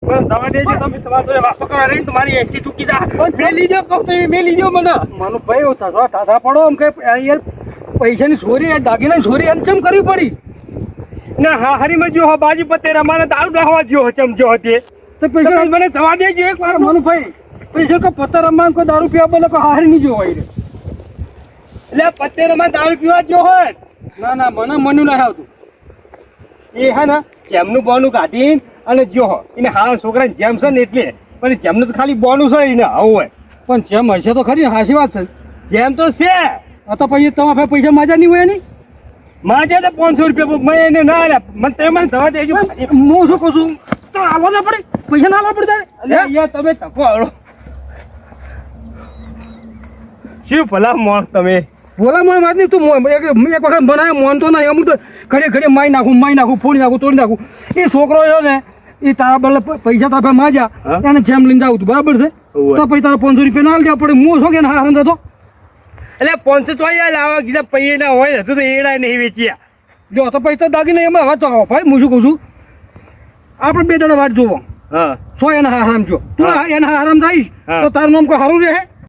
પણ દવા દેજો તમે તમારા જોડે વાતો કરવા રહી તમારી એસટી ચૂકી જા મેલી જો કહું તો મેલી જો મને ભાઈ ટાઢા પડો એમ કે યાર પૈસાની ચોરી દાગીના ચોરી એમ કેમ કરવી પડી ના હા હરીમાં જો હો બાજી પતે રમાને દારૂ ડહાવા જો ચમજો હતી તો પૈસા મને દવા દેજો એક વાર મનુભાઈ પૈસા કો પત્તા રમવા કોઈ દારૂ પીવા બોલે કોઈ હારી નહીં જોવાય રે એટલે પતે રમા દારૂ પીવા જો હોય ના ના મને મનું નહીં આવતું એ હે ને જેમનું બોનું કાઢી અને જો હો એને હારા છોકરા જેમ છે ને એટલે પણ જેમનું તો ખાલી બોનું છે એને આવું હોય પણ જેમ હશે તો ખરી હાસી વાત છે જેમ તો છે આ તો પછી તમારા પૈસા માજા નહીં હોય નહીં માજે તો 500 રૂપિયા મેં એને ના આલ્યા મને તમે દવા દેજો હું શું કહું છું તો આવવા ના પડે પૈસા ના આવવા પડે અહીંયા તમે તકો આવડો શું ભલા મોણ તમે બોલા મને વાત નહીં તું એક વખત બનાવે મોન તો નહીં અમુક તો ઘડે ઘડે મારી નાખું ફોડી નાખું તોડી નાખું એ છોકરો છે ને એ તારા બદલે પૈસા તારા માજા એને જેમ લઈને જાવ તું બરાબર છે તો પછી તારા 500 રૂપિયા ના દેવા પડે હું શું કે હા સમજો તો એટલે 500 ચોયા લાવવા કીધા પૈયે ના હોય તો એડા નહીં વેચ્યા જો તો પૈસા દાગીને એમાં વાત તો આવો ભાઈ હું શું કહું છું આપણે 2 જણા વાત જોવો હા 100 એના હારામ છો તું એના હારામ થઈશ તો તારું નામ કોઈ સારું રહે